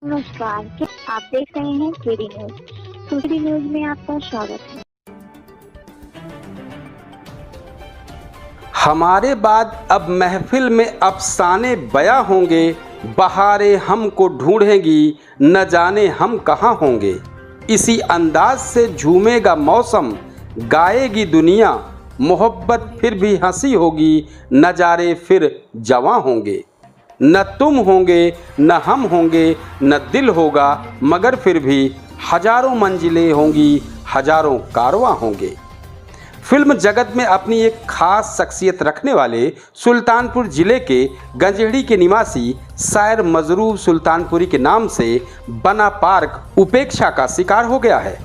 नमस्कार, आप देख रहे हैं केडी न्यूज। केडी न्यूज में आपका स्वागत है। हमारे बाद अब महफिल में अफसाने बयां होंगे, बहारें हमको ढूंढेंगी, न जाने हम कहाँ होंगे। इसी अंदाज से झूमेगा मौसम, गाएगी दुनिया, मोहब्बत फिर भी हंसी होगी, नजारे फिर जवां होंगे। न तुम होंगे न हम होंगे न दिल होगा, मगर फिर भी हजारों मंजिलें होंगी, हजारों कारवां होंगे। फिल्म जगत में अपनी एक खास शख्सियत रखने वाले सुल्तानपुर जिले के गंजेड़ी के निवासी शायर मजरूह सुल्तानपुरी के नाम से बना पार्क उपेक्षा का शिकार हो गया है,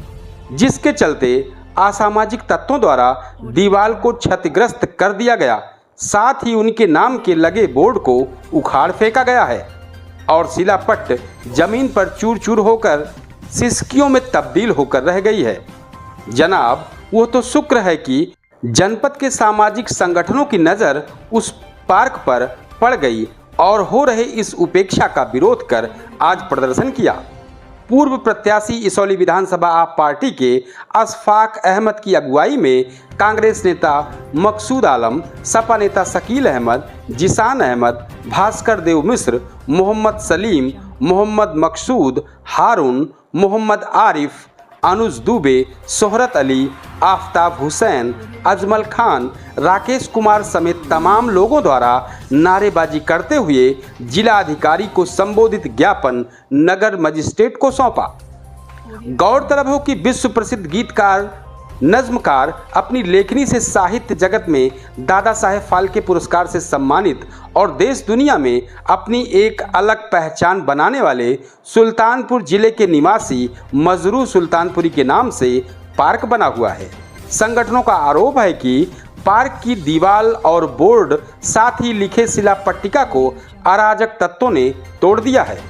जिसके चलते असामाजिक तत्वों द्वारा दीवार को क्षतिग्रस्त कर दिया गया। साथ ही उनके नाम के लगे बोर्ड को उखाड़ फेंका गया है और शिलापट्ट जमीन पर चूर चूर होकर सिसकियों में तब्दील होकर रह गई है। जनाब, वो तो शुक्र है कि जनपद के सामाजिक संगठनों की नज़र उस पार्क पर पड़ गई और हो रहे इस उपेक्षा का विरोध कर आज प्रदर्शन किया। पूर्व प्रत्याशी इसौली विधानसभा आप पार्टी के अशफाक अहमद की अगुवाई में कांग्रेस नेता मकसूद आलम, सपा नेता शकील अहमद, जिसान अहमद, भास्कर देव मिश्र, मोहम्मद सलीम, मोहम्मद मकसूद, हारून, मोहम्मद आरिफ, अनुज दुबे, शोहरत अली, आफ्ताब हुसैन, अजमल खान, राकेश कुमार समेत तमाम लोगों द्वारा नारेबाजी करते हुए जिला अधिकारी को संबोधित ज्ञापन नगर मजिस्ट्रेट को सौंपा। गौरतलब हो कि विश्व प्रसिद्ध गीतकार नज्मकार अपनी लेखनी से साहित्य जगत में दादा साहेब फाल्के पुरस्कार से सम्मानित और देश दुनिया में अपनी एक अलग पहचान बनाने वाले सुल्तानपुर जिले के निवासी मजरूह सुल्तानपुरी के नाम से पार्क बना हुआ है। संगठनों का आरोप है कि पार्क की दीवार और बोर्ड, साथ ही लिखे शिला पट्टिका को अराजक तत्वों ने तोड़ दिया है।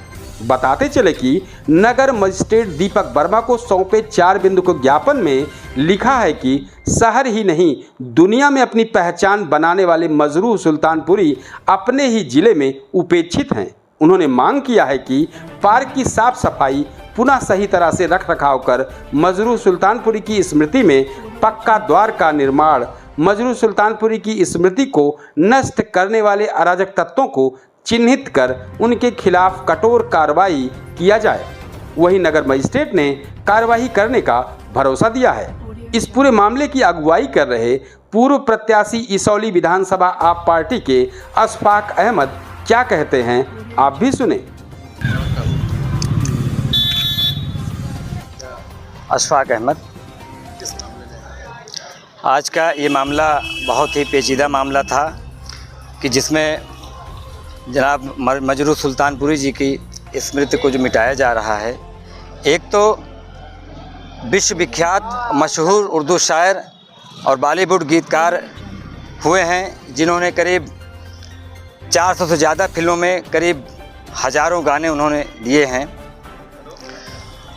बताते चले कि नगर मजिस्ट्रेट दीपक वर्मा को सौंपे 4 बिंदु के ज्ञापन में लिखा है कि शहर ही नहीं दुनिया में अपनी पहचान बनाने वाले मजरूह सुल्तानपुरी अपने ही जिले में उपेक्षित हैं। उन्होंने मांग किया है कि पार्क की साफ सफाई पुनः सही तरह से रख रखाव कर मजरूह सुल्तानपुरी की स्मृति में पक्का द्वार का निर्माण, मजरूह सुल्तानपुरी की स्मृति को नष्ट करने वाले अराजक तत्वों को चिन्हित कर उनके खिलाफ कठोर कार्रवाई किया जाए। वहीं नगर मजिस्ट्रेट ने कार्रवाई करने का भरोसा दिया है। इस पूरे मामले की अगुवाई कर रहे पूर्व प्रत्याशी इसौली विधानसभा आप पार्टी के अशफाक अहमद क्या कहते हैं, आप भी सुने। अशफाक अहमद, आज का ये मामला बहुत ही पेचीदा मामला था कि जिसमें जनाब मजरूह सुल्तानपुरी जी की स्मृति को जो मिटाया जा रहा है। एक तो विश्वविख्यात मशहूर उर्दू शायर और बॉलीवुड गीतकार हुए हैं, जिन्होंने करीब 400 से ज़्यादा फिल्मों में करीब हज़ारों गाने उन्होंने दिए हैं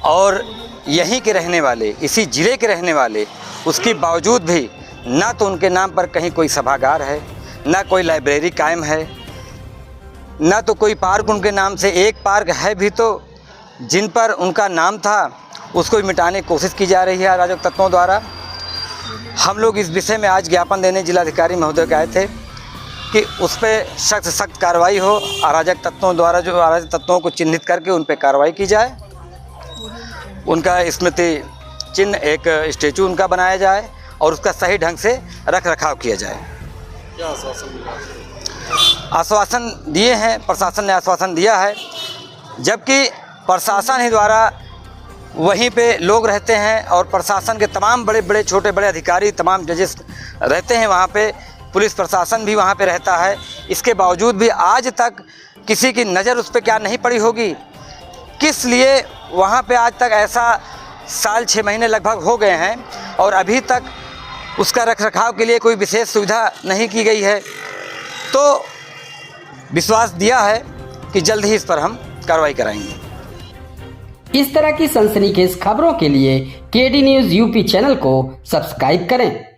और यहीं के रहने वाले, इसी ज़िले के रहने वाले, उसके बावजूद भी ना तो उनके नाम पर कहीं कोई सभागार है, ना कोई लाइब्रेरी कायम है, ना तो कोई पार्क उनके नाम से। एक पार्क है भी तो जिन पर उनका नाम था उसको भी मिटाने की कोशिश की जा रही है अराजक तत्वों द्वारा। हम लोग इस विषय में आज ज्ञापन देने जिलाधिकारी महोदय के आए थे कि उस पर सख्त सख्त कार्रवाई हो, अराजक तत्वों द्वारा जो अराजक तत्वों को चिन्हित करके उन पर कार्रवाई की जाए, उनका स्मृति चिन्ह एक स्टेचू उनका बनाया जाए और उसका सही ढंग से रख रखाव किया जाए। क्या आश्वासन मिला? आश्वासन दिए हैं, प्रशासन ने आश्वासन दिया है, जबकि प्रशासन ही द्वारा वहीं पे लोग रहते हैं और प्रशासन के तमाम बड़े बड़े छोटे बड़े अधिकारी, तमाम जजेस रहते हैं वहाँ पे, पुलिस प्रशासन भी वहाँ पे रहता है। इसके बावजूद भी आज तक किसी की नज़र उस पर क्या नहीं पड़ी होगी? किस लिए वहाँ पे आज तक ऐसा साल 6 महीने लगभग हो गए हैं और अभी तक उसका रखरखाव के लिए कोई विशेष सुविधा नहीं की गई है? तो विश्वास दिया है कि जल्द ही इस पर हम कार्रवाई कराएंगे। इस तरह की सनसनीखेज खबरों के लिए केडी न्यूज़ यूपी चैनल को सब्सक्राइब करें।